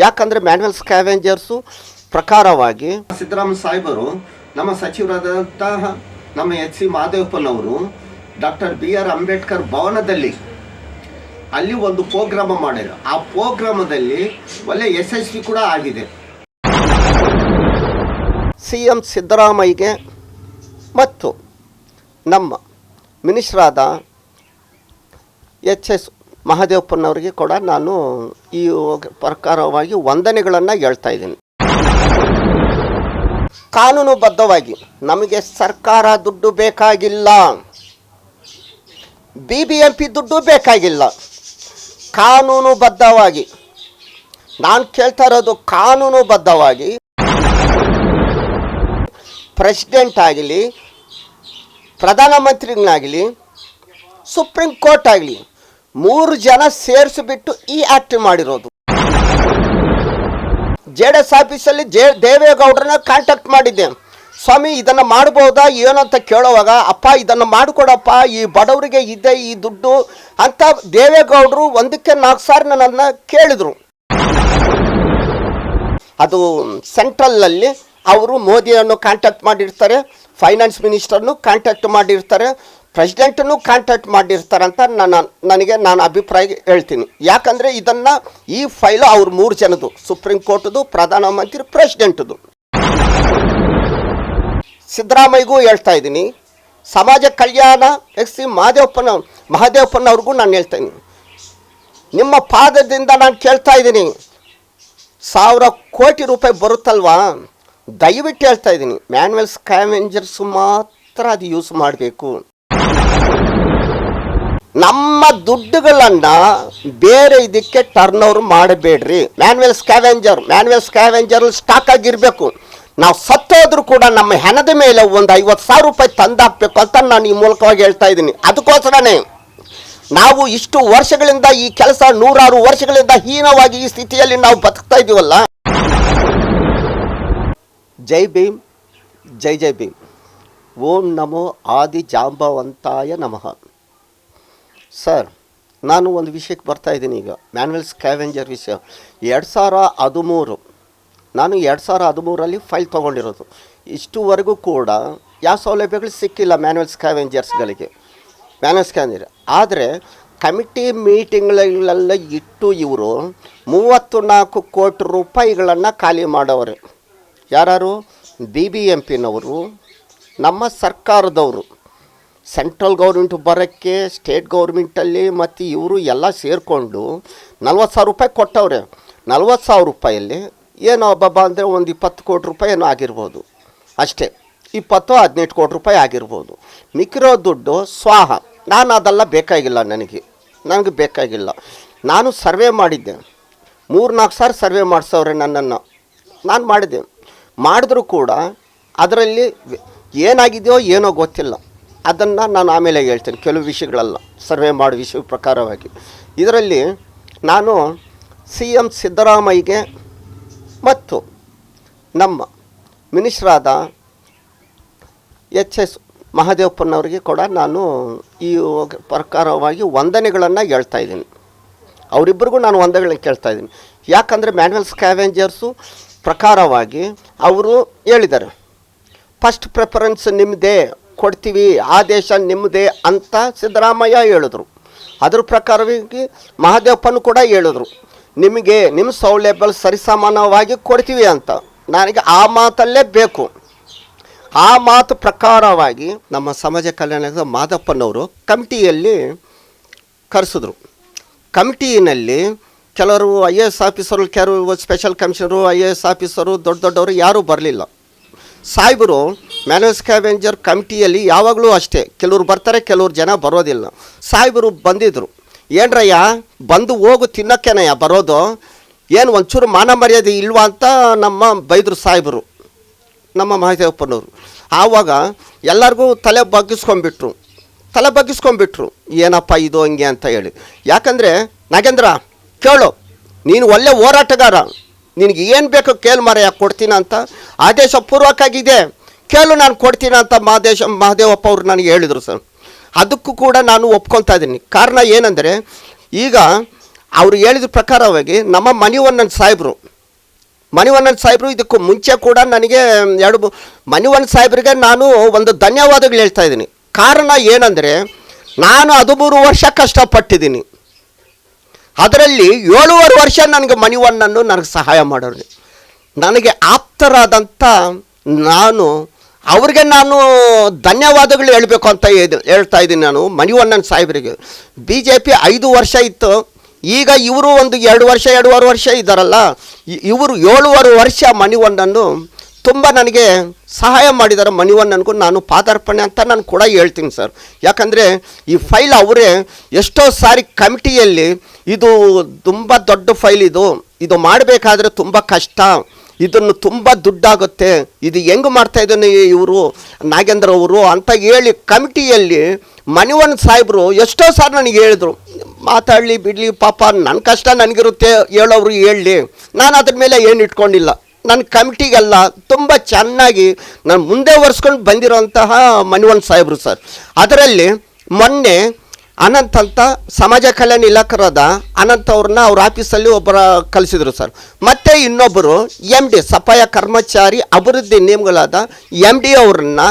ಯಾಕಂದರೆ ಮ್ಯಾನ್ಯುವಲ್ ಸ್ಕ್ಯಾವೆಂಜರ್ಸು ಪ್ರಕಾರವಾಗಿ ಸಿದ್ದರಾಮಯ್ಯ ಸಾಹೇಬರು ನಮ್ಮ ಸಚಿವರಾದಂತಹ ನಮ್ಮ ಎಚ್ ಸಿ ಮಹದೇವಪ್ಪನವರು ಡಾಕ್ಟರ್ BR ಅಂಬೇಡ್ಕರ್ ಭವನದಲ್ಲಿ ಅಲ್ಲಿ ಒಂದು ಪ್ರೋಗ್ರಾಮ ಮಾಡಿದ್ರು. ಆ ಪ್ರೋಗ್ರಾಮದಲ್ಲಿ ಒಳ್ಳೆ ಯಶಸ್ವಿ ಕೂಡ ಆಗಿದೆ. CM ಸಿದ್ದರಾಮಯ್ಯಗೆ ಮತ್ತು ನಮ್ಮ ಮಿನಿಸ್ಟ್ರಾದ HS ಮಹದೇವಪ್ಪನವರಿಗೆ ಕೂಡ ನಾನು ಈ ಪ್ರಕಾರವಾಗಿ ವಂದನೆಗಳನ್ನು ಹೇಳ್ತಾ ಇದ್ದೀನಿ. ಕಾನೂನುಬದ್ಧವಾಗಿ ನಮಗೆ ಸರ್ಕಾರ ದುಡ್ಡು ಬೇಕಾಗಿಲ್ಲ, BBMP ದುಡ್ಡು ಬೇಕಾಗಿಲ್ಲ. ಕಾನೂನುಬದ್ಧವಾಗಿ ನಾನು ಕೇಳ್ತಾ ಇರೋದು, ಕಾನೂನುಬದ್ಧವಾಗಿ ಪ್ರೆಸಿಡೆಂಟ್ ಆಗಲಿ, ಪ್ರಧಾನಮಂತ್ರಿಗಳಾಗಲಿ, ಸುಪ್ರೀಂ ಕೋರ್ಟ್ ಆಗಲಿ 3 ಜನ ಸೇರಿಸಿಬಿಟ್ಟು ಈ ಆ್ಯಕ್ಟ್ ಮಾಡಿರೋದು. JDS ಆಫೀಸಲ್ಲಿ ದೇವೇಗೌಡರನ್ನ ಕಾಂಟ್ಯಾಕ್ಟ್ ಮಾಡಿದ್ದೆ, ಸ್ವಾಮಿ ಇದನ್ನು ಮಾಡ್ಬೋದಾ ಏನು ಅಂತ ಕೇಳೋವಾಗ, ಅಪ್ಪ ಇದನ್ನು ಮಾಡಿಕೊಡಪ್ಪ, ಈ ಬಡವರಿಗೆ ಇದೆ ಈ ದುಡ್ಡು ಅಂತ ದೇವೇಗೌಡರು 1ಕ್ಕೆ 4 ಸಾರಿ ನನ್ನನ್ನು ಕೇಳಿದರು. ಅದು ಸೆಂಟ್ರಲಲ್ಲಿ ಅವರು ಮೋದಿಯನ್ನು ಕಾಂಟ್ಯಾಕ್ಟ್ ಮಾಡಿರ್ತಾರೆ, ಫೈನಾನ್ಸ್ ಮಿನಿಸ್ಟರ್ನು ಕಾಂಟ್ಯಾಕ್ಟ್ ಮಾಡಿರ್ತಾರೆ, ಪ್ರೆಸಿಡೆಂಟನ್ನು ಕಾಂಟ್ಯಾಕ್ಟ್ ಮಾಡಿರ್ತಾರೆ ಅಂತ ನಾನು ಅಭಿಪ್ರಾಯ ಹೇಳ್ತೀನಿ. ಯಾಕಂದರೆ ಇದನ್ನು ಈ ಫೈಲು ಅವ್ರು 3 ಜನದ್ದು, ಸುಪ್ರೀಂ ಕೋರ್ಟ್ದು, ಪ್ರಧಾನಮಂತ್ರಿ, ಪ್ರೆಸಿಡೆಂಟ್ದು. ಸಿದ್ದರಾಮಯ್ಯಗೂ ಹೇಳ್ತಾ ಇದ್ದೀನಿ, ಸಮಾಜ ಕಲ್ಯಾಣ ಎಕ್ಸಿ ಮಹದೇವಪ್ಪನವ್ರಿಗೂ ನಾನು ಹೇಳ್ತಾ ಇದ್ದೀನಿ, ನಿಮ್ಮ ಪಾದದಿಂದ ನಾನು ಕೇಳ್ತಾ ಇದ್ದೀನಿ, 1000 ಕೋಟಿ ರೂಪಾಯಿ ಬರುತ್ತಲ್ವಾ, ದಯವಿಟ್ಟು ಹೇಳ್ತಾ ಇದ್ದೀನಿ, ಮ್ಯಾನ್ಯುವಲ್ ಸ್ಕ್ಯಾವೆಂಜರ್ಸ್ ಮಾತ್ರ ಅದು ಯೂಸ್ ಮಾಡಬೇಕು. ನಮ್ಮ ದುಡ್ಡುಗಳನ್ನು ಬೇರೆ ಇದಕ್ಕೆ ಟರ್ನ್ ಓವರ್ ಮಾಡಬೇಡ್ರಿ. ಮ್ಯಾನ್ಯುವಲ್ ಸ್ಕ್ಯಾವೆಂಜರ್ ಸ್ಟಾಕ್ ಆಗಿರಬೇಕು. ನಾವು ಸತ್ತೋದ್ರೂ ಕೂಡ ನಮ್ಮ ಹೆಣದ ಮೇಲೆ ಒಂದು 50,000 ರೂಪಾಯಿ ತಂದಾಕಬೇಕು ಅಂತ ನಾನು ಈ ಮೂಲಕವಾಗಿ ಹೇಳ್ತಾ ಇದ್ದೀನಿ. ಅದಕ್ಕೋಸ್ಕರನೇ ನಾವು ಇಷ್ಟು ವರ್ಷಗಳಿಂದ ಈ ಕೆಲಸ 106 ವರ್ಷಗಳಿಂದ ಹೀನವಾಗಿ ಈ ಸ್ಥಿತಿಯಲ್ಲಿ ನಾವು ಬದುಕ್ತಾ ಇದ್ದೀವಲ್ಲ. ಜೈ ಭೀಮ್, ಜೈ ಜೈ ಭೀಮ್. ಓಂ ನಮೋ ಆದಿ ಜಾಂಬವಂತಾಯ ನಮಃ. ಸರ್, ನಾನು ಒಂದು ವಿಷಯಕ್ಕೆ ಬರ್ತಾ ಇದ್ದೀನಿ. ಈಗ ಮ್ಯಾನ್ಯುವಲ್ ಸ್ಕ್ಯಾವೆಂಜರ್ ವಿಷಯ 2013 ನಾನು 2013ರಲ್ಲಿ ಫೈಲ್ ತೊಗೊಂಡಿರೋದು. ಇಷ್ಟುವರೆಗೂ ಕೂಡ ಯಾವ ಸೌಲಭ್ಯಗಳು ಸಿಕ್ಕಿಲ್ಲ ಮ್ಯಾನ್ಯುವಲ್ ಸ್ಕ್ಯಾವೆಂಜರ್ಸ್ಗಳಿಗೆ. ಆದರೆ ಕಮಿಟಿ ಮೀಟಿಂಗ್ಗಳೆಲ್ಲ ಇಟ್ಟು ಇವರು 34 ಕೋಟಿ ರೂಪಾಯಿಗಳನ್ನು ಖಾಲಿ ಮಾಡೋರು. ಯಾರು? BBMPನವರು, ನಮ್ಮ ಸರ್ಕಾರದವರು, ಸೆಂಟ್ರಲ್ ಗೌರ್ಮೆಂಟ್ ಬರೋಕ್ಕೆ ಸ್ಟೇಟ್ ಗೌರ್ಮೆಂಟಲ್ಲಿ ಮತ್ತು ಇವರು ಎಲ್ಲ ಸೇರಿಕೊಂಡು 40,000 ರೂಪಾಯಿ ಕೊಟ್ಟವ್ರೆ. 40,000 ರೂಪಾಯಲ್ಲಿ ಏನೋ ಹಬ್ಬ ಅಂದರೆ ಒಂದು 20 ಕೋಟಿ ರೂಪಾಯಿ ಏನೋ ಆಗಿರ್ಬೋದು ಅಷ್ಟೇ, 20-18 ಕೋಟಿ ರೂಪಾಯಿ ಆಗಿರ್ಬೋದು. ಮಿಕ್ಕಿರೋ ದುಡ್ಡು ಸ್ವಾಹ. ನಾನು ಅದೆಲ್ಲ ಬೇಕಾಗಿಲ್ಲ, ನನಗೆ ಬೇಕಾಗಿಲ್ಲ. ನಾನು ಸರ್ವೆ ಮಾಡಿದ್ದೆ, 3-4 ಸಾರಿ ಸರ್ವೆ ಮಾಡಿಸವ್ರೆ ನನ್ನನ್ನು. ನಾನು ಮಾಡಿದ್ರೂ ಕೂಡ ಅದರಲ್ಲಿ ಏನಾಗಿದೆಯೋ ಏನೋ ಗೊತ್ತಿಲ್ಲ. ಅದನ್ನು ನಾನು ಆಮೇಲೆ ಹೇಳ್ತೇನೆ, ಕೆಲವು ವಿಷಯಗಳೆಲ್ಲ ಸರ್ವೆ ಮಾಡೋ ವಿಷಯ ಪ್ರಕಾರವಾಗಿ. ಇದರಲ್ಲಿ ನಾನು CM ಸಿದ್ದರಾಮಯ್ಯಗೆ ಮತ್ತು ನಮ್ಮ ಮಿನಿಸ್ಟ್ರಾದ HS ಮಹದೇವಪ್ಪನವರಿಗೆ ಕೂಡ ನಾನು ಈ ಪ್ರಕಾರವಾಗಿ ವಂದನೆಗಳನ್ನು ಹೇಳ್ತಾ ಇದ್ದೀನಿ. ಅವರಿಬ್ಬರಿಗೂ ನಾನು ವಂದನೆಗಳನ್ನ ಕೇಳ್ತಾ ಇದ್ದೀನಿ. ಯಾಕಂದರೆ ಮ್ಯಾನ್ಯುವಲ್ ಸ್ಕ್ಯಾವೆಂಜರ್ಸು ಪ್ರಕಾರವಾಗಿ ಅವರು ಹೇಳಿದ್ದಾರೆ, ಫಸ್ಟ್ ಪ್ರಿಫರೆನ್ಸ್ ನಿಮ್ಮದೇ, ಕೊಡ್ತೀವಿ, ಆದೇಶ ನಿಮ್ಮದೇ ಅಂತ ಸಿದ್ದರಾಮಯ್ಯ ಹೇಳಿದ್ರು. ಅದ್ರ ಪ್ರಕಾರವಾಗಿ ಮಹದೇವಪ್ಪನು ಕೂಡ ಹೇಳಿದ್ರು, ನಿಮಗೆ ನಿಮ್ಮ ಸೌಲಭ್ಯ ಸರಿಸಮಾನವಾಗಿ ಕೊಡ್ತೀವಿ ಅಂತ. ನನಗೆ ಆ ಮಾತಲ್ಲೇ ಬೇಕು. ಆ ಮಾತು ಪ್ರಕಾರವಾಗಿ ನಮ್ಮ ಸಮಾಜ ಕಲ್ಯಾಣದ ಮಾದಪ್ಪನವರು ಕಮಿಟಿಯಲ್ಲಿ ಕರೆಸಿದ್ರು. ಕಮಿಟಿಯಲ್ಲಿ ಕೆಲವರು IAS ಆಫೀಸರು, ಕೆಲವರು ಸ್ಪೆಷಲ್ ಕಮಿಷನರು, IAS ಆಫೀಸರು, ದೊಡ್ಡವರು ಯಾರೂ ಬರಲಿಲ್ಲ. ಸಾಹೇಬರು ಮ್ಯಾನ್ಯುವಲ್ ಸ್ಕ್ಯಾವೆಂಜರ್ ಕಮಿಟಿಯಲ್ಲಿ ಯಾವಾಗಲೂ ಅಷ್ಟೇ, ಕೆಲವ್ರು ಬರ್ತಾರೆ, ಕೆಲವ್ರು ಜನ ಬರೋದಿಲ್ಲ. ಸಾಹೇಬರು ಬಂದಿದ್ದರು. ಏನ್ರಯ್ಯ ಬಂದು ಹೋಗು ತಿನ್ನೋಕ್ಕೇನಯ್ಯ ಬರೋದು, ಏನು ಒಂಚೂರು ಮಾನ ಮರ್ಯಾದೆ ಇಲ್ವಾ ಅಂತ ನಮ್ಮ ಬೈದರು ಸಾಹೇಬರು, ನಮ್ಮ ಮಹದೇವಪ್ಪನವರು. ಆವಾಗ ಎಲ್ಲರಿಗೂ ತಲೆ ಬಗ್ಗಿಸ್ಕೊಂಡ್ಬಿಟ್ರು, ಏನಪ್ಪ ಇದು ಹಂಗೆ ಅಂತ ಹೇಳಿ. ಯಾಕಂದರೆ ನಾಗೇಂದ್ರ ಕೇಳು, ನೀನು ಒಳ್ಳೆ ಹೋರಾಟಗಾರ, ನಿನಗೆ ಏನು ಬೇಕೋ ಕೇಳು ಮಾರಯ್ಯ, ಕೊಡ್ತೀನಿ ಅಂತ ಆದೇಶ ಪೂರ್ವಕವಾಗಿದೆ, ಕೇಳು ನಾನು ಕೊಡ್ತೀನಿ ಅಂತ ಮಹದೇವಪ್ಪ ಅವರು ನನಗೆ ಹೇಳಿದರು ಸರ್. ಅದಕ್ಕೂ ಕೂಡ ನಾನು ಒಪ್ಕೊತಾ ಇದ್ದೀನಿ. ಕಾರಣ ಏನಂದರೆ, ಈಗ ಅವರು ಹೇಳಿದ ಪ್ರಕಾರವಾಗಿ ನಮ್ಮ ಮನೆಯವ್ರು ನನ್ನ ಸಾಹೇಬರು ಮಣಿವಣ್ಣನ್ ಸಾಹೇಬರು ಇದಕ್ಕೂ ಮುಂಚೆ ಕೂಡ ನನಗೆ ಮಣಿವಣ್ಣನ್ ಸಾಹೇಬರಿಗೆ ನಾನು ಒಂದು ಧನ್ಯವಾದಗಳು ಹೇಳ್ತಾ ಇದ್ದೀನಿ. ಕಾರಣ ಏನಂದರೆ, ನಾನು 13 ವರ್ಷ ಕಷ್ಟಪಟ್ಟಿದ್ದೀನಿ. ಅದರಲ್ಲಿ 7.5 ವರ್ಷ ನನಗೆ ಮಣಿವಣ್ಣನ್ನು ನನಗೆ ಸಹಾಯ ಮಾಡೋರು. ನನಗೆ ಆಪ್ತರಾದಂಥ ಅವ್ರಿಗೆ ನಾನು ಧನ್ಯವಾದಗಳು ಹೇಳಬೇಕು ಅಂತ ಹೇಳ್ತಾ ಇದ್ದೀನಿ. ನಾನು ಮಣಿವಣ್ಣನ್ ಸಾಹೇಬರಿಗೆ BJP 5 ವರ್ಷ ಇತ್ತು, ಈಗ ಇವರು ಒಂದು 2 ವರ್ಷ 2.5 ವರ್ಷ ಇದ್ದಾರಲ್ಲ, ಇವರು 7.5 ವರ್ಷ ಮಣಿವಣ್ಣನ್ನು ತುಂಬ ನನಗೆ ಸಹಾಯ ಮಾಡಿದ್ದಾರೆ. ಮಣಿವಣ್ಣನಿಗೂ ನಾನು ಪಾದಾರ್ಪಣೆ ಅಂತ ನಾನು ಕೂಡ ಹೇಳ್ತೀನಿ ಸರ್. ಯಾಕಂದರೆ ಈ ಫೈಲ್ ಅವರೇ ಎಷ್ಟೋ ಸಾರಿ ಕಮಿಟಿಯಲ್ಲಿ, ಇದು ತುಂಬ ದೊಡ್ಡ ಫೈಲ್, ಇದು ಮಾಡಬೇಕಾದ್ರೆ ತುಂಬ ಕಷ್ಟ, ಇದನ್ನು ತುಂಬ ದುಡ್ಡಾಗುತ್ತೆ, ಇದು ಹೆಂಗೆ ಮಾಡ್ತಾಯಿದ್ದಾನೆ ಇವರು ನಾಗೇಂದ್ರ ಅವರು ಅಂತ ಹೇಳಿ ಕಮಿಟಿಯಲ್ಲಿ ಮಣಿವಣ್ಣನ್ ಸಾಹೇಬರು ಎಷ್ಟೋ ಸಾರಿ ನನಗೆ ಹೇಳಿದ್ರು, ಮಾತಾಡಲಿ ಬಿಡಲಿ ಪಾಪ ನನ್ನ ಕಷ್ಟ ನನಗಿರುತ್ತೆ, ಹೇಳೋರು ಹೇಳಲಿ, ನಾನು ಅದ್ರ ಮೇಲೆ ಏನು ಇಟ್ಕೊಂಡಿಲ್ಲ. ನನ್ನ ಕಮಿಟಿಗೆಲ್ಲ ತುಂಬ ಚೆನ್ನಾಗಿ ನಾನು ಮುಂದೆ ಒರೆಸ್ಕೊಂಡು ಬಂದಿರೋಂತಹ ಮಣಿವಣ್ಣನ್ ಸಾಹೇಬರು ಸರ್. ಅದರಲ್ಲಿ ಮೊನ್ನೆ ಅನಂತ್ ಅಂತ ಸಮಾಜ ಕಲ್ಯಾಣ ಇಲಾಖೆರಾದ ಅನಂತ್ ಅವ್ರನ್ನ ಅವ್ರ ಆಫೀಸಲ್ಲಿ ಒಬ್ಬರ ಕಲಿಸಿದ್ರು ಸರ್. ಮತ್ತು ಇನ್ನೊಬ್ಬರು MD ಸಫಾಯ ಕರ್ಮಚಾರಿ ಅಭಿವೃದ್ಧಿ ನಿಯಮಗಳಾದ MD ಅವ್ರನ್ನ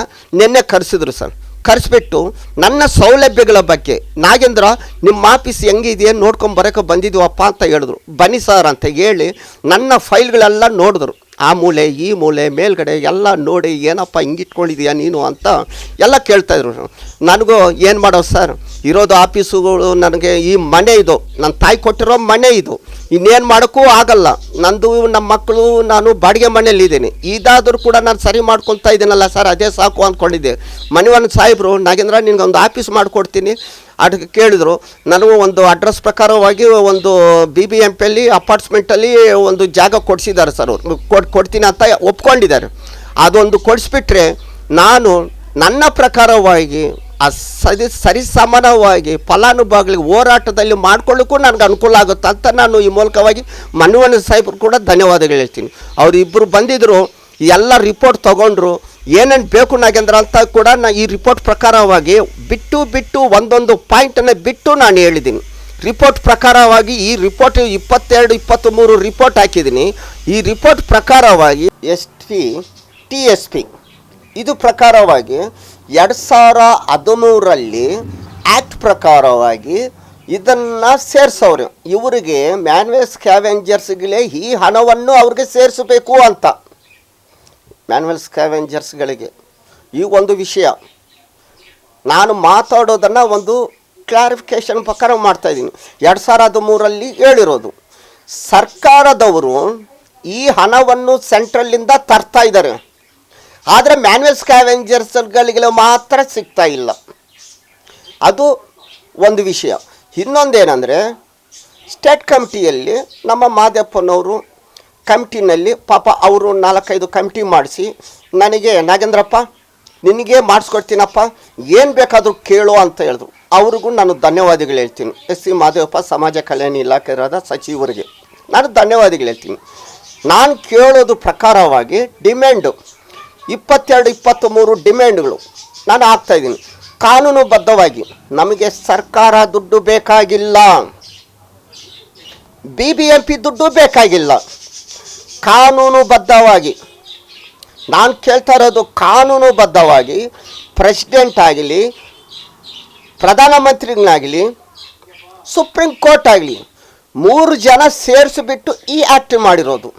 ನಿನ್ನೆ ಕರೆಸಿದ್ರು ಸರ್. ಕರೆಸ್ಬಿಟ್ಟು ನನ್ನ ಸೌಲಭ್ಯಗಳ ಬಗ್ಗೆ, ನಾಗೇಂದ್ರ ನಿಮ್ಮ ಆಫೀಸ್ ಹೆಂಗಿದೆ ನೋಡ್ಕೊಂಬರೋಕೆ ಬಂದಿದ್ದೀವಪ್ಪ ಅಂತ ಹೇಳಿದ್ರು. ಬನ್ನಿ ಸರ್ ಅಂತ ಹೇಳಿ ನನ್ನ ಫೈಲ್ಗಳೆಲ್ಲ ನೋಡಿದ್ರು, ಆ ಮೂಲೆ ಈ ಮೂಲೆ ಮೇಲ್ಗಡೆ ಎಲ್ಲ ನೋಡಿ, ಏನಪ್ಪ ಹಿಂಗಿಟ್ಕೊಂಡಿದೀಯಾ ನೀನು ಅಂತ ಎಲ್ಲ ಕೇಳ್ತಾಯಿದ್ರು. ನನಗೂ ಏನು ಮಾಡೋದು ಸರ್, ಇರೋದು ಆಫೀಸುಗಳು, ನನಗೆ ಈ ಮನೆ ಇದು ನನ್ನ ತಾಯಿ ಕೊಟ್ಟಿರೋ ಮನೆ ಇದು, ಇನ್ನೇನು ಮಾಡೋಕ್ಕೂ ಆಗಲ್ಲ. ನಂದು ನಮ್ಮ ಮಕ್ಕಳು, ನಾನು ಬಾಡಿಗೆ ಮನೆಯಲ್ಲಿದ್ದೀನಿ, ಇದಾದರೂ ಕೂಡ ನಾನು ಸರಿ ಮಾಡ್ಕೊಳ್ತಾ ಇದ್ದೀನಲ್ಲ ಸರ್, ಅದೇ ಸಾಕು ಅಂದ್ಕೊಂಡಿದ್ದೆ. ಮಣಿವಣ್ಣನ್ ಸಾಹೇಬರು, ನಾಗೇಂದ್ರ ನಿನಗೊಂದು ಆಫೀಸ್ ಮಾಡಿಕೊಡ್ತೀನಿ ಅದಕ್ಕೆ ಕೇಳಿದ್ರು. ನನಗೂ ಒಂದು ಅಡ್ರೆಸ್ ಪ್ರಕಾರವಾಗಿ ಒಂದು BBMPಯಲ್ಲಿ ಅಪಾರ್ಟ್ಮೆಂಟಲ್ಲಿ ಒಂದು ಜಾಗ ಕೊಡಿಸಿದ್ದಾರೆ ಸರ್. ಅವರು ಕೊಡ್ತೀನಿ ಅಂತ ಒಪ್ಕೊಂಡಿದ್ದಾರೆ. ಅದೊಂದು ಕೊಡಿಸ್ಬಿಟ್ರೆ ನಾನು ನನ್ನ ಪ್ರಕಾರವಾಗಿ ಸರಿ ಸಮಾನವಾಗಿ ಫಲಾನುಭವಿಗಳಿಗೆ ಹೋರಾಟದಲ್ಲಿ ಮಾಡ್ಕೊಳ್ಳೋಕ್ಕೂ ನನಗೆ ಅನುಕೂಲ ಆಗುತ್ತೆ ಅಂತ ನಾನು ಈ ಮೂಲಕವಾಗಿ ಮಣಿವಣ್ಣನ್ ಸಾಹೇಬರು ಕೂಡ ಧನ್ಯವಾದಗಳು ಹೇಳ್ತೀನಿ. ಅವರಿಬ್ಬರು ಬಂದಿದ್ದರು, ಎಲ್ಲ ರಿಪೋರ್ಟ್ ತೊಗೊಂಡ್ರು, ಏನೇನು ಬೇಕು ನಾಗೇಂದ್ರ ಅಂತ ಕೂಡ ಈ ರಿಪೋರ್ಟ್ ಪ್ರಕಾರವಾಗಿ ಬಿಟ್ಟು ಒಂದೊಂದು ಪಾಯಿಂಟನ್ನು ಬಿಟ್ಟು ನಾನು ಹೇಳಿದ್ದೀನಿ. ರಿಪೋರ್ಟ್ ಪ್ರಕಾರವಾಗಿ ಈ ರಿಪೋರ್ಟ್ 22-23 ರಿಪೋರ್ಟ್ ಹಾಕಿದ್ದೀನಿ. ಈ ರಿಪೋರ್ಟ್ ಪ್ರಕಾರವಾಗಿ ST TSP ಇದು ಪ್ರಕಾರವಾಗಿ 2013ರಲ್ಲಿ ಆ್ಯಕ್ಟ್ ಪ್ರಕಾರವಾಗಿ ಇದನ್ನು ಸೇರಿಸೋರು. ಇವರಿಗೆ ಮ್ಯಾನ್ವೇಲ್ ಸ್ಕ್ಯಾವೆಂಜರ್ಸ್ಗಳೇ ಈ ಹಣವನ್ನು ಅವ್ರಿಗೆ ಸೇರಿಸಬೇಕು ಅಂತ. ಮ್ಯಾನ್ವೇಲ್ ಸ್ಕ್ಯಾವೆಂಜರ್ಸ್ಗಳಿಗೆ ಈಗ ಒಂದು ವಿಷಯ ನಾನು ಮಾತಾಡೋದನ್ನು ಒಂದು ಕ್ಲಾರಿಫಿಕೇಷನ್ ಪ್ರಕಾರ ಮಾಡ್ತಾಯಿದ್ದೀನಿ. 2013ರಲ್ಲಿ ಹೇಳಿರೋದು, ಸರ್ಕಾರದವರು ಈ ಹಣವನ್ನು ಸೆಂಟ್ರಲ್ಲಿಂದ ತರ್ತಾ ಇದ್ದಾರೆ, ಆದರೆ ಮ್ಯಾನ್ವೇಲ್ ಸ್ಕ್ಯಾವೆಂಜರ್ಸ್ಗಳಿಗೆ ಮಾತ್ರ ಸಿಗ್ತಾ ಇಲ್ಲ. ಅದು ಒಂದು ವಿಷಯ. ಇನ್ನೊಂದೇನೆಂದರೆ, ಸ್ಟೇಟ್ ಕಮಿಟಿಯಲ್ಲಿ ನಮ್ಮ ಮಾದೇಪ್ಪನವರು ಕಮಿಟಿನಲ್ಲಿ ಪಾಪ ಅವರು 4-5 ಕಮಿಟಿ ಮಾಡಿಸಿ ನನಗೆ, ನಾಗೇಂದ್ರಪ್ಪ ನಿನಗೆ ಮಾಡಿಸ್ಕೊಡ್ತೀನಪ್ಪ, ಏನು ಬೇಕಾದರೂ ಕೇಳು ಅಂತ ಹೇಳಿದ್ರು. ಅವ್ರಿಗೂ ನಾನು ಧನ್ಯವಾದಗಳು ಹೇಳ್ತೀನಿ. SC ಮಾದೇವಪ್ಪ ಸಮಾಜ ಕಲ್ಯಾಣ ಇಲಾಖೆಯಾದ ಸಚಿವರಿಗೆ ನಾನು ಧನ್ಯವಾದಗಳು ಹೇಳ್ತೀನಿ. ನಾನು ಕೇಳೋದು ಪ್ರಕಾರವಾಗಿ ಡಿಮ್ಯಾಂಡು 22-23 ಡಿಮ್ಯಾಂಡ್ಗಳು ನಾನು ಹಾಕ್ತಾಯಿದ್ದೀನಿ ಕಾನೂನುಬದ್ಧವಾಗಿ. ನಮಗೆ ಸರ್ಕಾರ ದುಡ್ಡು ಬೇಕಾಗಿಲ್ಲ, BBMP ದುಡ್ಡು ಬೇಕಾಗಿಲ್ಲ, ಕಾನೂನುಬದ್ಧವಾಗಿ ನಾನು ಕೇಳ್ತಾ ಇರೋದು. ಕಾನೂನುಬದ್ಧವಾಗಿ ಪ್ರೆಸಿಡೆಂಟ್ ಆಗಲಿ, ಪ್ರಧಾನಮಂತ್ರಿಗಳಾಗಲಿ, ಸುಪ್ರೀಂ ಕೋರ್ಟ್ ಆಗಲಿ 3 ಜನ ಸೇರಿಸಿಬಿಟ್ಟು ಈ ಆ್ಯಕ್ಟ್ ಮಾಡಿರೋದು.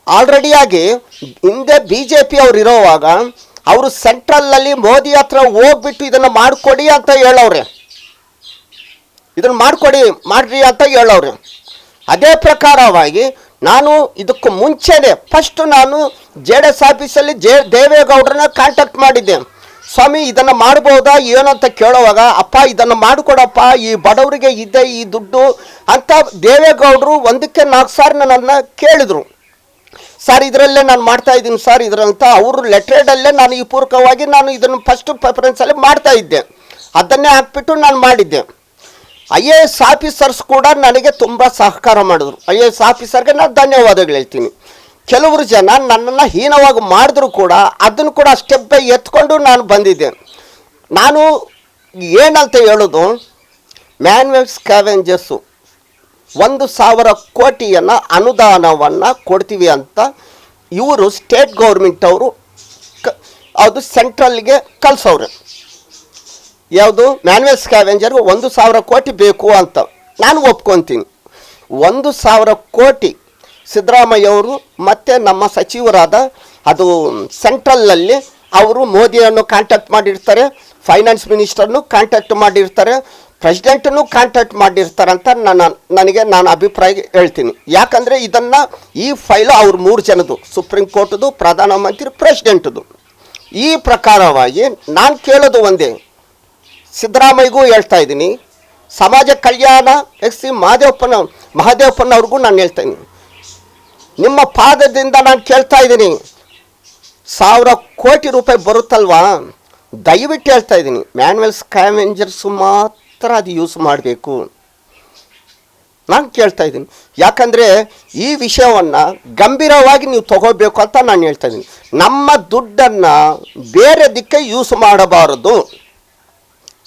ಆಲ್ರೆಡಿಯಾಗಿ ಹಿಂದೆ BJP ಅವ್ರು ಇರೋವಾಗ ಅವರು ಸೆಂಟ್ರಲಲ್ಲಿ ಮೋದಿ ಹತ್ರ ಹೋಗ್ಬಿಟ್ಟು ಇದನ್ನು ಮಾಡಿಕೊಡಿ ಅಂತ ಹೇಳವ್ರೆ, ಇದನ್ನು ಮಾಡಿರಿ ಅಂತ ಹೇಳವ್ರೆ. ಅದೇ ಪ್ರಕಾರವಾಗಿ ನಾನು ಇದಕ್ಕೂ ಮುಂಚೆನೇ ಫಸ್ಟು ನಾನು JDS ಆಫೀಸಲ್ಲಿ ದೇವೇಗೌಡರನ್ನ ಕಾಂಟ್ಯಾಕ್ಟ್ ಮಾಡಿದ್ದೆ. ಸ್ವಾಮಿ ಇದನ್ನು ಮಾಡ್ಬೋದಾ ಏನು ಅಂತ ಕೇಳೋವಾಗ, ಅಪ್ಪ ಇದನ್ನು ಮಾಡಿಕೊಡಪ್ಪ, ಈ ಬಡವರಿಗೆ ಇದೆ ಈ ದುಡ್ಡು ಅಂತ ದೇವೇಗೌಡರು 1-4 ಸಾರಿ ನನ್ನನ್ನು ಕೇಳಿದರು. ಸರ್ ಇದರಲ್ಲೇ ನಾನು ಮಾಡ್ತಾಯಿದ್ದೀನಿ ಸರ್ ಇದರಂತ ಅವರು ಲೆಟ್ರೇಡಲ್ಲೇ ನಾನು ಈ ಪೂರ್ವಕವಾಗಿ ನಾನು ಇದನ್ನು ಫಸ್ಟು ಪ್ರಿಫರೆನ್ಸಲ್ಲಿ ಮಾಡ್ತಾಯಿದ್ದೆ. ಅದನ್ನೇ ಹಾಕ್ಬಿಟ್ಟು ನಾನು ಮಾಡಿದ್ದೆ. IAS ಆಫೀಸರ್ಸ್ ಕೂಡ ನನಗೆ ತುಂಬ ಸಹಕಾರ ಮಾಡಿದ್ರು. IAS ಆಫೀಸರ್ಗೆ ನಾನು ಧನ್ಯವಾದಗಳು ಹೇಳ್ತೀನಿ. ಕೆಲವರು ಜನ ನನ್ನನ್ನು ಹೀನವಾಗಿ ಮಾಡಿದ್ರು ಕೂಡ ಅದನ್ನು ಕೂಡ ಸ್ಟೆಪ್ ಬೈ ಎತ್ಕೊಂಡು ನಾನು ಬಂದಿದ್ದೆ. ನಾನು ಏನಂತ ಹೇಳೋದು, ಮ್ಯಾನ್ವೇಲ್ ಸ್ಕ್ಯಾವೆಂಜರ್ಸು 1,000 ಕೋಟಿಯನ್ನು ಅನುದಾನವನ್ನು ಕೊಡ್ತೀವಿ ಅಂತ ಇವರು ಸ್ಟೇಟ್ ಗೌರ್ಮೆಂಟ್ ಅವರು ಅದು ಸೆಂಟ್ರಲ್ಗೆ ಕಳಿಸೋರು. ಯಾವುದು ಮ್ಯಾನ್ಯುವಲ್ ಸ್ಕ್ಯಾವೆಂಜರ್ಗೆ 1,000 ಕೋಟಿ ಬೇಕು ಅಂತ ನಾನು ಒಪ್ಕೊತೀನಿ. 1,000 ಕೋಟಿ ಸಿದ್ದರಾಮಯ್ಯ ಅವರು ಮತ್ತು ನಮ್ಮ ಸಚಿವರಾದ ಅದು ಸೆಂಟ್ರಲಲ್ಲಿ ಅವರು ಮೋದಿಯನ್ನು ಕಾಂಟ್ಯಾಕ್ಟ್ ಮಾಡಿರ್ತಾರೆ, ಫೈನಾನ್ಸ್ ಮಿನಿಸ್ಟರ್ನು ಕಾಂಟ್ಯಾಕ್ಟ್ ಮಾಡಿರ್ತಾರೆ, ಪ್ರೆಸಿಡೆಂಟನ್ನು ಕಾಂಟ್ಯಾಕ್ಟ್ ಮಾಡಿರ್ತಾರೆ ಅಂತ ನಾನು ಅಭಿಪ್ರಾಯ ಹೇಳ್ತೀನಿ. ಯಾಕಂದರೆ ಇದನ್ನು ಈ ಫೈಲು ಅವ್ರು 3 ಜನದ್ದು, ಸುಪ್ರೀಂ ಕೋರ್ಟ್ದು, ಪ್ರಧಾನಮಂತ್ರಿ, ಪ್ರೆಸಿಡೆಂಟ್ದು. ಈ ಪ್ರಕಾರವಾಗಿ ನಾನು ಕೇಳೋದು ಒಂದೇ, ಸಿದ್ದರಾಮಯ್ಯಗೂ ಹೇಳ್ತಾ ಇದ್ದೀನಿ, ಸಮಾಜ ಕಲ್ಯಾಣ ಎಕ್ಸಿ ಮಹದೇವಪ್ಪನವ್ರಿಗೂ ನಾನು ಹೇಳ್ತಾ ಇದ್ದೀನಿ, ನಿಮ್ಮ ಪಾದದಿಂದ ನಾನು ಕೇಳ್ತಾ ಇದ್ದೀನಿ, 1,000 ಕೋಟಿ ರೂಪಾಯಿ ಬರುತ್ತಲ್ವಾ, ದಯವಿಟ್ಟು ಹೇಳ್ತಾ ಇದ್ದೀನಿ, ಮ್ಯಾನ್ಯುವಲ್ ಸ್ಕ್ಯಾವೆಂಜರ್ಸು ಮಾತ್ರ ಅದು ಯೂಸ್ ಮಾಡಬೇಕು ನಾನು ಕೇಳ್ತಾ ಇದ್ದೀನಿ. ಯಾಕಂದರೆ ಈ ವಿಷಯವನ್ನು ಗಂಭೀರವಾಗಿ ನೀವು ತಗೋಬೇಕು ಅಂತ ನಾನು ಹೇಳ್ತಾ ಇದ್ದೀನಿ. ನಮ್ಮ ದುಡ್ಡನ್ನು ಬೇರೆ ದಿಕ್ಕೆ ಯೂಸ್ ಮಾಡಬಾರದು.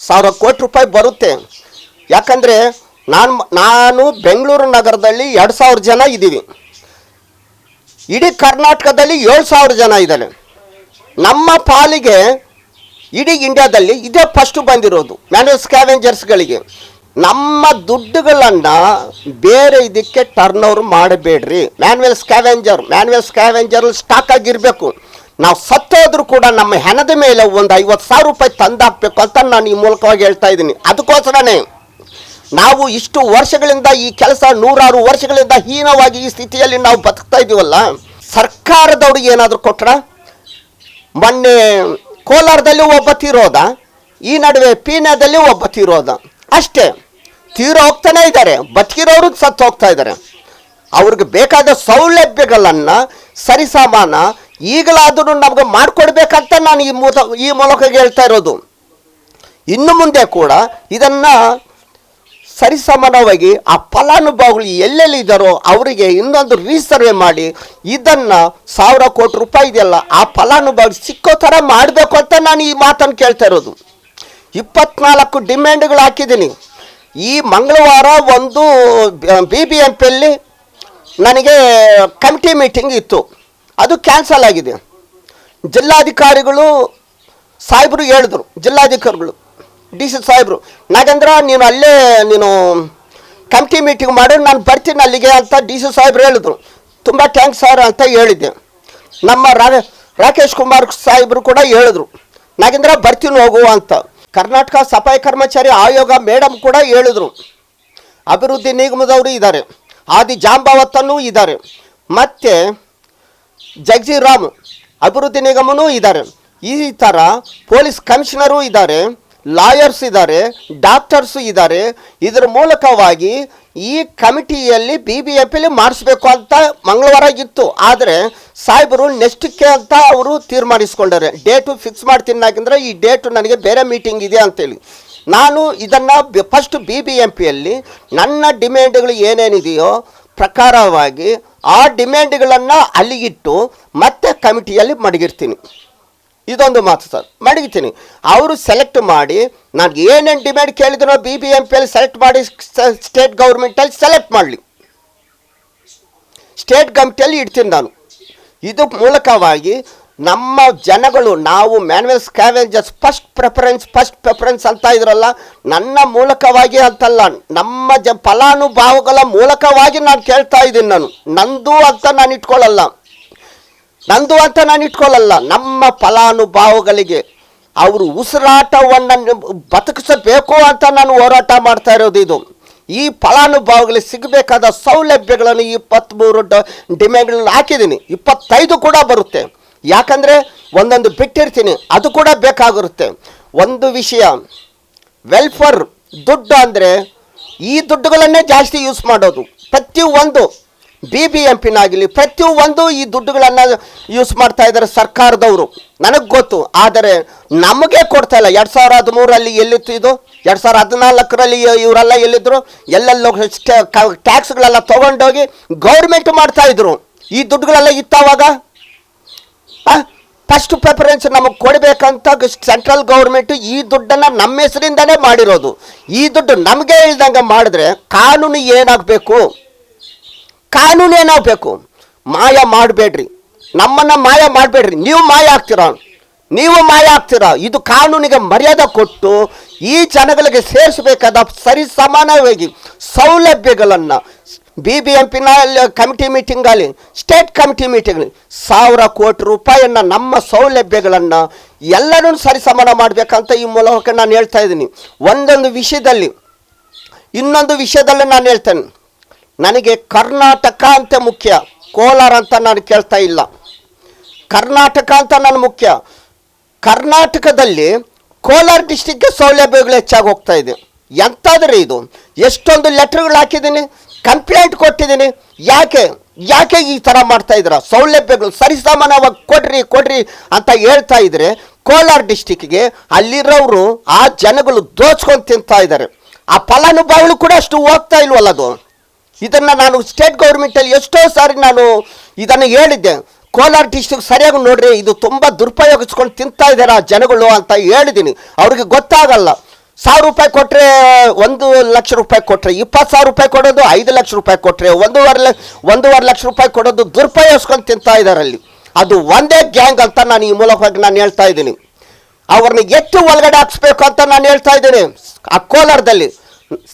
1,000 ಕೋಟಿ ರೂಪಾಯಿ ಬರುತ್ತೆ. ಯಾಕಂದರೆ ನಾನು ಬೆಂಗಳೂರು ನಗರದಲ್ಲಿ 2,000 ಜನ ಇದ್ದೀವಿ, ಇಡೀ ಕರ್ನಾಟಕದಲ್ಲಿ 7,000 ಜನ ಇದ್ದಾರೆ. ನಮ್ಮ ಪಾಲಿಗೆ ಇಡೀ ಇಂಡಿಯಾದಲ್ಲಿ ಇದೇ ಫಸ್ಟು ಬಂದಿರೋದು ಮ್ಯಾನ್ಯುವಲ್ ಸ್ಕ್ಯಾವೆಂಜರ್ಸ್ಗಳಿಗೆ. ನಮ್ಮ ದುಡ್ಡುಗಳನ್ನು ಬೇರೆ ಇದಕ್ಕೆ ಟರ್ನ್ ಓವರ್ ಮಾಡಬೇಡ್ರಿ. ಮ್ಯಾನ್ಯುವಲ್ ಸ್ಕ್ಯಾವೆಂಜರ್ ಸ್ಟಾಕ್ ಆಗಿರಬೇಕು. ನಾವು ಸತ್ತೋದ್ರೂ ಕೂಡ ನಮ್ಮ ಹೆಣದ ಮೇಲೆ ಒಂದು 50,000 ರೂಪಾಯಿ ತಂದಾಕಬೇಕು ಅಂತ ನಾನು ಈ ಮೂಲಕವಾಗಿ ಹೇಳ್ತಾ ಇದ್ದೀನಿ. ಅದಕ್ಕೋಸ್ಕರನೇ ನಾವು ಇಷ್ಟು ವರ್ಷಗಳಿಂದ ಈ ಕೆಲಸ, 100 ವರ್ಷಗಳಿಂದ ಹೀನವಾಗಿ ಈ ಸ್ಥಿತಿಯಲ್ಲಿ ನಾವು ಬದುಕ್ತಾ ಇದ್ದೀವಲ್ಲ, ಸರ್ಕಾರದವ್ರಿಗೆ ಏನಾದರೂ ಕೊಟ್ರ? ಮೊನ್ನೆ ಕೋಲಾರದಲ್ಲಿ ಒಬ್ಬ ತೀರೋದ, ಈ ನಡುವೆ ಪೀಣ್ಯದಲ್ಲಿ ಒಬ್ಬ ತೀರೋದ, ಅಷ್ಟೇ. ತೀರೋ ಹೋಗ್ತಾನೆ ಇದ್ದಾರೆ, ಬದುಕಿರೋರು ಸತ್ತು ಹೋಗ್ತಾ ಇದ್ದಾರೆ. ಅವ್ರಿಗೆ ಬೇಕಾದ ಸೌಲಭ್ಯಗಳನ್ನು ಸರಿಸಮಾನ ಈಗಲಾದರೂ ನಮಗೆ ಮಾಡಿಕೊಡ್ಬೇಕಂತ ನಾನು ಈ ಮೂಲಕ ಹೇಳ್ತಾ ಇರೋದು. ಇನ್ನು ಮುಂದೆ ಕೂಡ ಇದನ್ನು ಸರಿಸಮಾನವಾಗಿ ಆ ಫಲಾನುಭವಿಗಳು ಎಲ್ಲೆಲ್ಲಿ ಇದ್ದಾರೋ ಅವರಿಗೆ ಇನ್ನೊಂದು ರೀಸರ್ವೆ ಮಾಡಿ ಇದನ್ನು 1,000 ಕೋಟಿ ರೂಪಾಯಿ ಇದೆಯಲ್ಲ ಆ ಫಲಾನುಭವಿಗಳು ಸಿಕ್ಕೋ ಥರ ಮಾಡಬೇಕು ಅಂತ ನಾನು ಈ ಮಾತನ್ನು ಕೇಳ್ತಾ ಇರೋದು. 24 ಡಿಮ್ಯಾಂಡ್ಗಳು ಹಾಕಿದ್ದೀನಿ. ಈ ಮಂಗಳವಾರ ಒಂದು BBMPಯಲ್ಲಿ ನನಗೆ ಕಮಿಟಿ ಮೀಟಿಂಗ್ ಇತ್ತು, ಅದು ಕ್ಯಾನ್ಸಲ್ ಆಗಿದೆ. ಜಿಲ್ಲಾಧಿಕಾರಿಗಳು ಸಾಹೇಬರು ಹೇಳಿದ್ರು, ಜಿಲ್ಲಾಧಿಕಾರಿಗಳು DC ಸಾಹೇಬರು, ನಾಗೇಂದ್ರ ನೀನು ಕಮಿಟಿ ಮೀಟಿಂಗ್ ಮಾಡಿ ನಾನು ಬರ್ತೀನಿ ಅಲ್ಲಿಗೆ ಅಂತ DC ಸಾಹೇಬರು ಹೇಳಿದ್ರು. ತುಂಬ ಥ್ಯಾಂಕ್ಸ್ ಸರ್ ಅಂತ ಹೇಳಿದ್ದೆ. ನಮ್ಮ ರಾಕೇಶ್ ಕುಮಾರ್ ಸಾಹೇಬರು ಕೂಡ ಹೇಳಿದ್ರು, ನಾಗೇಂದ್ರ ಬರ್ತೀನಿ ಹೋಗು ಅಂತ. ಕರ್ನಾಟಕ ಸಫಾಯಿ ಕರ್ಮಚಾರಿ ಆಯೋಗ ಮೇಡಮ್ ಕೂಡ ಹೇಳಿದ್ರು. ಅಭಿವೃದ್ಧಿ ನಿಗಮದವರು ಇದ್ದಾರೆ, ಆದಿ ಜಾಂಬಾವತನೂ ಇದ್ದಾರೆ, ಮತ್ತು ಜಗಜೀರಾಮ್ ಅಭಿವೃದ್ಧಿ ನಿಗಮನೂ ಇದ್ದಾರೆ. ಈ ಥರ ಪೊಲೀಸ್ ಕಮಿಷನರು ಇದ್ದಾರೆ, ಲಾಯರ್ಸ್ ಇದ್ದಾರೆ, ಡಾಕ್ಟರ್ಸು ಇದ್ದಾರೆ. ಇದರ ಮೂಲಕವಾಗಿ ಈ ಕಮಿಟಿಯಲ್ಲಿ BBMPಯಲ್ಲಿ ಮಾಡಿಸ್ಬೇಕು ಅಂತ ಮಂಗಳವಾರ ಇತ್ತು. ಆದರೆ ಸಾಹೇಬರು ನೆಕ್ಸ್ಟಕ್ಕೆ ಅಂತ ಅವರು ತೀರ್ಮಾನಿಸ್ಕೊಂಡಾರೆ, ಡೇಟು ಫಿಕ್ಸ್ ಮಾಡ್ತೀನಿ. ಯಾಕೆಂದರೆ ಈ ಡೇಟು ನನಗೆ ಬೇರೆ ಮೀಟಿಂಗ್ ಇದೆ ಅಂತೇಳಿ ನಾನು ಇದನ್ನು ಫಸ್ಟ್ BBMPಯಲ್ಲಿ ನನ್ನ ಡಿಮ್ಯಾಂಡ್ಗಳು ಏನೇನಿದೆಯೋ ಪ್ರಕಾರವಾಗಿ ಆ ಡಿಮ್ಯಾಂಡ್ಗಳನ್ನು ಅಲ್ಲಿಗಿಟ್ಟು ಮತ್ತೆ ಕಮಿಟಿಯಲ್ಲಿ ಮಡಗಿರ್ತೀನಿ. ಇದೊಂದು ಮಾತು ಸರ್, ಮಡಗಿತೀನಿ. ಅವರು ಸೆಲೆಕ್ಟ್ ಮಾಡಿ ನಾನು ಏನೇನು ಡಿಮ್ಯಾಂಡ್ ಕೇಳಿದ್ರು BBMPಯಲ್ಲಿ ಸೆಲೆಕ್ಟ್ ಮಾಡಿ ಸ್ಟೇಟ್ ಗೌರ್ಮೆಂಟಲ್ಲಿ ಸೆಲೆಕ್ಟ್ ಮಾಡಲಿ, ಸ್ಟೇಟ್ ಕಮಿಟಿಯಲ್ಲಿ ಇಡ್ತೀನಿ ನಾನು. ಇದು ಮೂಲಕವಾಗಿ ನಮ್ಮ ಜನಗಳು, ನಾವು ಮ್ಯಾನ್ಯುವಲ್ ಸ್ಕ್ಯಾವೆಂಜರ್ಸ್ ಫಸ್ಟ್ ಪ್ರಿಫರೆನ್ಸ್ ಅಂತ ಇದ್ರಲ್ಲ, ನನ್ನ ಮೂಲಕವಾಗಿ ಅಂತಲ್ಲ, ನಮ್ಮ ಫಲಾನುಭವಿಗಳ ಮೂಲಕವಾಗಿ ನಾನು ಕೇಳ್ತಾ ಇದ್ದೀನಿ. ನಂದು ಅಂತ ನಾನು ಇಟ್ಕೊಳ್ಳಲ್ಲ. ನಮ್ಮ ಫಲಾನುಭವಿಗಳಿಗೆ ಅವರು ಉಸಿರಾಟವನ್ನು ಬದುಕಿಸಬೇಕು ಅಂತ ನಾನು ಹೋರಾಟ ಮಾಡ್ತಾ ಇರೋದು. ಇದು ಈ ಫಲಾನುಭವಿಗಳಿಗೆ ಸಿಗಬೇಕಾದ ಸೌಲಭ್ಯಗಳನ್ನು 23 ಡಿಮ್ಯಾಂಡ್ಗಳನ್ನು ಹಾಕಿದ್ದೀನಿ. 25 ಕೂಡ ಬರುತ್ತೆ. ಯಾಕಂದರೆ ಒಂದೊಂದು ಬಿಟ್ಟಿರ್ತೀನಿ, ಅದು ಕೂಡ ಬೇಕಾಗಿರುತ್ತೆ. ಒಂದು ವಿಷಯ, ವೆಲ್ಫೇರ್ ದುಡ್ಡು ಅಂದರೆ ಈ ದುಡ್ಡುಗಳನ್ನೇ ಜಾಸ್ತಿ ಯೂಸ್ ಮಾಡೋದು. ಪ್ರತಿಯೊಂದು BBMPನಾಗಲಿ ಪ್ರತಿಯೊಂದು ಈ ದುಡ್ಡುಗಳನ್ನು ಯೂಸ್ ಮಾಡ್ತಾ ಇದ್ದಾರೆ ಸರ್ಕಾರದವರು, ನನಗೆ ಗೊತ್ತು. ಆದರೆ ನಮಗೆ ಕೊಡ್ತಾ ಇಲ್ಲ. 2013ರಲ್ಲಿ ಎಲ್ಲಿತ್ತು ಇದು? 2014ರಲ್ಲಿ ಇವರೆಲ್ಲ ಎಲ್ಲಿದ್ದರು? ಎಲ್ಲೆಲ್ಲೋ ಟ್ಯಾಕ್ಸ್ಗಳೆಲ್ಲ ತೊಗೊಂಡೋಗಿ ಗೌರ್ಮೆಂಟ್ ಮಾಡ್ತಾಯಿದ್ರು. ಈ ದುಡ್ಡುಗಳೆಲ್ಲ ಇತ್ತವಾಗ ಫಸ್ಟ್ ಪ್ರಿಫರೆನ್ಸ್ ನಮಗೆ ಕೊಡಬೇಕಂತ ಸೆಂಟ್ರಲ್ ಗೌರ್ಮೆಂಟು ಈ ದುಡ್ಡನ್ನು ನಮ್ಮ ಹೆಸರಿಂದನೇ ಮಾಡಿರೋದು. ಈ ದುಡ್ಡು ನಮಗೆ ಇಲ್ದಂಗೆ ಮಾಡಿದ್ರೆ ಕಾನೂನು ಏನಾಗಬೇಕು? ಕಾನೂನು ಏನಾಗಬೇಕು? ಮಾಯ ಮಾಡಬೇಡ್ರಿ, ನಮ್ಮನ್ನು ಮಾಯ ಮಾಡಬೇಡ್ರಿ. ನೀವು ಮಾಯ ಆಗ್ತೀರಾ. ಇದು ಕಾನೂನಿಗೆ ಮರ್ಯಾದೆ ಕೊಟ್ಟು ಈ ಜನಗಳಿಗೆ ಸೇರಿಸಬೇಕಾದ ಸರಿ ಸಮಾನವಾಗಿ ಸೌಲಭ್ಯಗಳನ್ನು BBMP ಕಮಿಟಿ ಮೀಟಿಂಗಲ್ಲಿ, ಸ್ಟೇಟ್ ಕಮಿಟಿ ಮೀಟಿಂಗಲ್ಲಿ 1000 ಕೋಟಿ ರೂಪಾಯಿಯನ್ನು ನಮ್ಮ ಸೌಲಭ್ಯಗಳನ್ನು ಎಲ್ಲರೂ ಸರಿಸಮಾನ ಮಾಡಬೇಕಂತ ಈ ಮೂಲಕ ನಾನು ಹೇಳ್ತಾ ಇದ್ದೀನಿ. ಒಂದೊಂದು ವಿಷಯದಲ್ಲಿ ಇನ್ನೊಂದು ವಿಷಯದಲ್ಲಿ ನಾನು ಹೇಳ್ತೇನೆ, ನನಗೆ ಕರ್ನಾಟಕ ಅಂತ ಮುಖ್ಯ, ಕೋಲಾರ ಅಂತ ನಾನು ಕೇಳ್ತಾ ಇಲ್ಲ. ಕರ್ನಾಟಕ ಅಂತ ನಾನು ಮುಖ್ಯ. ಕರ್ನಾಟಕದಲ್ಲಿ ಕೋಲಾರ ಡಿಸ್ಟಿಕ್ಗೆ ಸೌಲಭ್ಯಗಳು ಹೆಚ್ಚಾಗಿ ಹೋಗ್ತಾ ಇದೆ. ಎಂತಾದ್ರೆ ಇದು? ಎಷ್ಟೊಂದು ಲೆಟ್ರ್ಗಳು ಹಾಕಿದ್ದೀನಿ, ಕಂಪ್ಲೇಂಟ್ ಕೊಟ್ಟಿದ್ದೀನಿ. ಯಾಕೆ ಈ ಥರ ಮಾಡ್ತಾ ಇದ್ದೀರಾ? ಸೌಲಭ್ಯಗಳು ಸರಿಸಮಾನವಾಗಿ ಕೊಡ್ರಿ ಅಂತ ಹೇಳ್ತಾ ಇದ್ರೆ ಕೋಲಾರ ಡಿಸ್ಟಿಕ್ಗೆ ಅಲ್ಲಿರೋರು ಆ ಜನಗಳು ದೋಚ್ಕೊಂಡು ತಿಂತಾ ಇದ್ದಾರೆ. ಆ ಫಲಾನುಭವಿಗಳು ಕೂಡ ಅಷ್ಟು ಹೋಗ್ತಾ ಇಲ್ವಲ್ಲ ಅದು. ಇದನ್ನು ನಾನು ಸ್ಟೇಟ್ ಗೌರ್ಮೆಂಟಲ್ಲಿ ಎಷ್ಟೋ ಸಾರಿ ನಾನು ಇದನ್ನು ಹೇಳಿದ್ದೆ. ಕೋಲಾರ ಡಿಸ್ಟಿಕ್ ಸರಿಯಾಗಿ ನೋಡ್ರಿ, ಇದು ತುಂಬ ದುರುಪಯೋಗಿಸ್ಕೊಂಡು ತಿಂತಾ ಇದ್ದಾರೆ ಆ ಜನಗಳು ಅಂತ ಹೇಳಿದ್ದೀನಿ. ಅವ್ರಿಗೆ ಗೊತ್ತಾಗಲ್ಲ. 1000 ರೂಪಾಯಿ ಕೊಟ್ಟರೆ 1 ಲಕ್ಷ ರೂಪಾಯಿ ಕೊಟ್ಟರೆ 20,000 ರೂಪಾಯಿ ಕೊಡೋದು, 5 ಲಕ್ಷ ರೂಪಾಯಿ ಕೊಟ್ಟರೆ 1.5 ಲಕ್ಷ ರೂಪಾಯಿ ಕೊಡೋದು ದುರುಪಯೋಗಿಸ್ಕೊಂಡು ತಿಂತಾ ಇದ್ದಾರೆ ಅಲ್ಲಿ. ಅದು ಒಂದೇ ಗ್ಯಾಂಗ್ ಅಂತ ನಾನು ಈ ಮೂಲಕವಾಗಿ ನಾನು ಹೇಳ್ತಾ ಇದ್ದೀನಿ. ಅವ್ರನ್ನ ಎಷ್ಟು ಒಳಗಡೆ ಹಾಕ್ಸ್ಬೇಕು ಅಂತ ನಾನು ಹೇಳ್ತಾ ಇದ್ದೀನಿ. ಆ ಕೋಲಾರದಲ್ಲಿ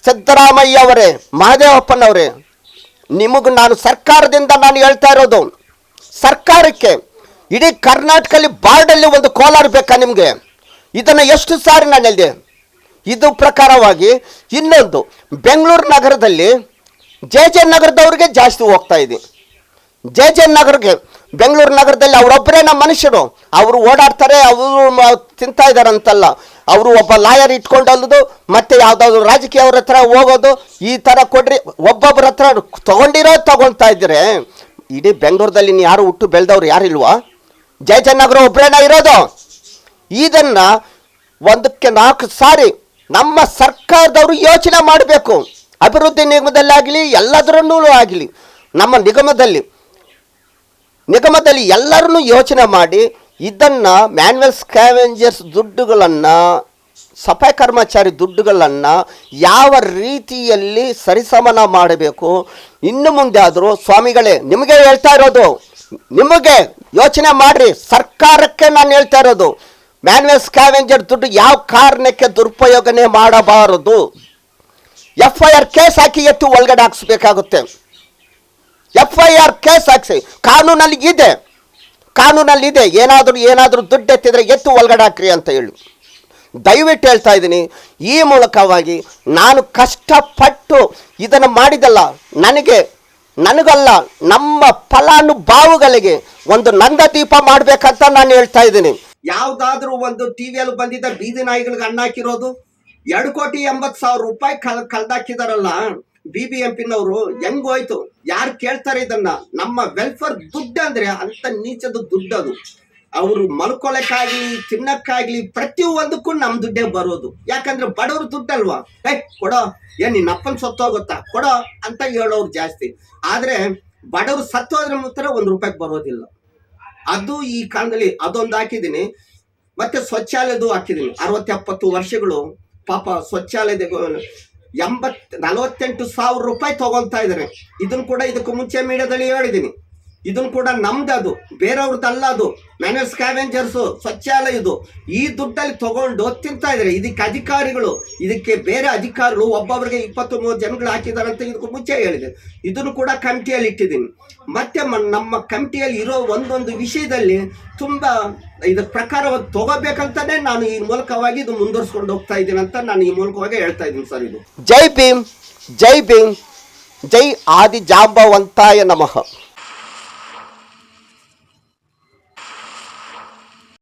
ಸಿದ್ದರಾಮಯ್ಯ ಅವರೇ, ಮಹದೇವಪ್ಪನವರೇ, ನಿಮಗೆ ನಾನು ಸರ್ಕಾರದಿಂದ ನಾನು ಹೇಳ್ತಾ ಇರೋದು, ಸರ್ಕಾರಕ್ಕೆ ಇಡೀ ಕರ್ನಾಟಕದಲ್ಲಿ ಬಾರ್ಡಲ್ಲಿ ಒಂದು ಕೋಲಾರ ಬೇಕಾ ನಿಮಗೆ? ಇದನ್ನು ಎಷ್ಟು ಸಾರಿ ನಾನು ಹೇಳಿದೆ. ಇದು ಪ್ರಕಾರವಾಗಿ ಇನ್ನೊಂದು ಬೆಂಗಳೂರು ನಗರದಲ್ಲಿ JJ ನಗರದವ್ರಿಗೆ ಜಾಸ್ತಿ ಹೋಗ್ತಾ ಇದೆ. JJ ನಗರಕ್ಕೆ ಬೆಂಗಳೂರು ನಗರದಲ್ಲಿ ಅವರೊಬ್ಬರೇ ನಮ್ಮ ಮನುಷ್ಯರು, ಅವರು ಓಡಾಡ್ತಾರೆ, ಅವರು ತಿಂತಾ ಇದ್ದಾರೆ ಅಂತಲ್ಲ. ಅವರು ಒಬ್ಬ ಲಾಯರ್ ಇಟ್ಕೊಂಡಲ್ಲದು, ಮತ್ತು ಯಾವುದಾದ್ರು ರಾಜಕೀಯವ್ರ ಹತ್ರ ಹೋಗೋದು, ಈ ಥರ ಕೊಡ್ರಿ ಒಬ್ಬೊಬ್ಬರ ಹತ್ರ ತೊಗೊಳ್ತಾ ಇದ್ದೀರಿ. ಇಡೀ ಬೆಂಗಳೂರಲ್ಲಿ ಯಾರು ಹುಟ್ಟು ಬೆಳೆದವ್ರು ಯಾರಿಲ್ವಾ? JJ ನಗರ ಒಬ್ಬರೇನ ಇರೋದು? ಇದನ್ನು 1-4 ಸಾರಿ ನಮ್ಮ ಸರ್ಕಾರದವರು ಯೋಚನೆ ಮಾಡಬೇಕು. ಅಭಿವೃದ್ಧಿ ನಿಗಮದಲ್ಲಾಗಲಿ ಎಲ್ಲದರಲ್ಲೂ ಆಗಲಿ, ನಮ್ಮ ನಿಗಮದಲ್ಲಿ ಎಲ್ಲರನ್ನೂ ಯೋಚನೆ ಮಾಡಿ ಇದನ್ನು ಮ್ಯಾನ್ಯುವಲ್ ಸ್ಕ್ಯಾವೆಂಜರ್ಸ್ ದುಡ್ಡುಗಳನ್ನು, ಸಫಾಯಿ ಕರ್ಮಚಾರಿ ದುಡ್ಡುಗಳನ್ನು ಯಾವ ರೀತಿಯಲ್ಲಿ ಸರಿಸಮಾನ ಮಾಡಬೇಕು. ಇನ್ನು ಮುಂದೆ ಆದರೂ ಸ್ವಾಮಿಗಳೇ ನಿಮಗೆ ಹೇಳ್ತಾ ಇರೋದು, ನಿಮಗೆ ಯೋಚನೆ ಮಾಡಿರಿ. ಸರ್ಕಾರಕ್ಕೆ ನಾನು ಹೇಳ್ತಾ ಇರೋದು, ಮ್ಯಾನ್ಯುವಲ್ ಸ್ಕ್ಯಾವೆಂಜರ್ ದುಡ್ಡು ಯಾವ ಕಾರಣಕ್ಕೆ ದುರುಪಯೋಗನೆ ಮಾಡಬಾರದು. FIR ಕೇಸ್ ಹಾಕಿ ಎತ್ತು ಒಳಗಡೆ ಹಾಕ್ಸ್ಬೇಕಾಗುತ್ತೆ. FIR ಕೇಸ್ ಹಾಕ್ಸಿ, ಕಾನೂನಲ್ಲಿ ಇದೆ. ಏನಾದರೂ ದುಡ್ಡು ಎತ್ತಿದ್ರೆ ಎತ್ತು ಒಳಗಡೆ ಹಾಕ್ರಿ ಅಂತ ಹೇಳಿ ದಯವಿಟ್ಟು ಹೇಳ್ತಾ ಇದ್ದೀನಿ. ಈ ಮೂಲಕವಾಗಿ ನಾನು ಕಷ್ಟಪಟ್ಟು ಇದನ್ನು ಮಾಡಿದಲ್ಲ, ನನಗಲ್ಲ ನಮ್ಮ ಫಲಾನುಭವಿಗಳಿಗೆ ಒಂದು ನಂದದೀಪ ಮಾಡಬೇಕಂತ ನಾನು ಹೇಳ್ತಾ ಇದ್ದೀನಿ. ಯಾವುದಾದ್ರೂ ಒಂದು ಟಿವಿಯಲ್ಲಿ ಬಂದಿದ್ದ ಬೀದಿ ನಾಯಿಗಳಿಗೆ ಅನ್ನ ಹಾಕಿರೋದು 2,80,00,000 ರೂಪಾಯಿ ಕಳ್ದಾಕಿದಾರಲ್ಲ BBMPನವರು. ಹೆಂಗೋಯ್ತು? ಯಾರು ಕೇಳ್ತಾರೆ ಇದನ್ನ? ನಮ್ಮ ವೆಲ್ಫೇರ್ ದುಡ್ಡು ಅಂದ್ರೆ ಅಂತ ನೀಚದ ದುಡ್ಡು ಅದು. ಅವರು ಮಲ್ಕೊಳಕ್ಕಾಗ್ಲಿ, ತಿನ್ನಕ್ಕಾಗ್ಲಿ, ಪ್ರತಿಯೊಂದಕ್ಕೂ ನಮ್ಮ ದುಡ್ಡೇ ಬರೋದು. ಯಾಕಂದ್ರೆ ಬಡವರು ದುಡ್ಡಲ್ವಾ? ಕೊಡೋ, ನಿನ್ನ ಅಪ್ಪನ ಸತ್ತೋಗುತ್ತಾ ಕೊಡೋ ಅಂತ ಹೇಳೋರು ಜಾಸ್ತಿ. ಆದ್ರೆ ಬಡವರು ಸತ್ತೋದ್ರ ಮಾತ್ರ 1 ರೂಪಾಯಿಗೆ ಬರೋದಿಲ್ಲ. ಅದು ಈ ಕಾಲದಲ್ಲಿ ಅದೊಂದು ಹಾಕಿದ್ದೀನಿ. ಮತ್ತೆ ಶೌಚಾಲಯದು ಹಾಕಿದ್ದೀನಿ. 60-70 ವರ್ಷಗಳು ಪಾಪ ಶೌಚಾಲಯದ 48,000 ರೂಪಾಯಿ ತಗೊಳ್ತಾ ಇದ್ದಾರೆ. ಇದನ್ನು ಕೂಡ ಇದಕ್ಕೂ ಮುಂಚೆ ಮೀಡಿಯಾದಲ್ಲಿ ಹೇಳಿದ್ದೀನಿ. ಇದನ್ನು ಕೂಡ ನಮ್ದು, ಅದು ಬೇರೆಯವ್ರದ್ದಲ್ಲ. ಅದು ಮ್ಯಾನ್ಯುವಲ್ ಸ್ಕ್ಯಾವೆಂಜರ್ಸು ಶೌಚಾಲಯದು ಈ ದುಡ್ಡಲ್ಲಿ ತಗೊಂಡು ತಿಂತಾ ಇದ್ದಾರೆ. ಇದಕ್ಕೆ ಬೇರೆ ಅಧಿಕಾರಿಗಳು ಒಬ್ಬೊಬ್ಬರಿಗೆ 23 ಜನಗಳು ಹಾಕಿದ್ದಾರೆ ಅಂತ ಇದಕ್ಕೂ ಮುಂಚೆ ಹೇಳಿದೆ. ಇದನ್ನು ಕೂಡ ಕಮಿಟಿಯಲ್ಲಿ ಇಟ್ಟಿದ್ದೀನಿ. ಮತ್ತೆ ನಮ್ಮ ಕಮಿಟಿಯಲ್ಲಿ ಇರೋ ಒಂದೊಂದು ವಿಷಯದಲ್ಲಿ ತುಂಬ ಇದ್ರ ಪ್ರಕಾರವಾಗಿ ತಗೋಬೇಕಂತಾನೆ ನಾನು ಈ ಮೂಲಕವಾಗಿ ಇದು ಮುಂದುವರ್ಸ್ಕೊಂಡು ಹೋಗ್ತಾ ಇದ್ದೀನಿ ಅಂತ ನಾನು ಈ ಮೂಲಕವಾಗಿ ಹೇಳ್ತಾ ಇದ್ದೀನಿ ಸರ್. ಇದು ಜೈ ಭೀಮ್, ಜೈ ಆದಿ ಜಾಂಬವಂತಾಯ ನಮಃ.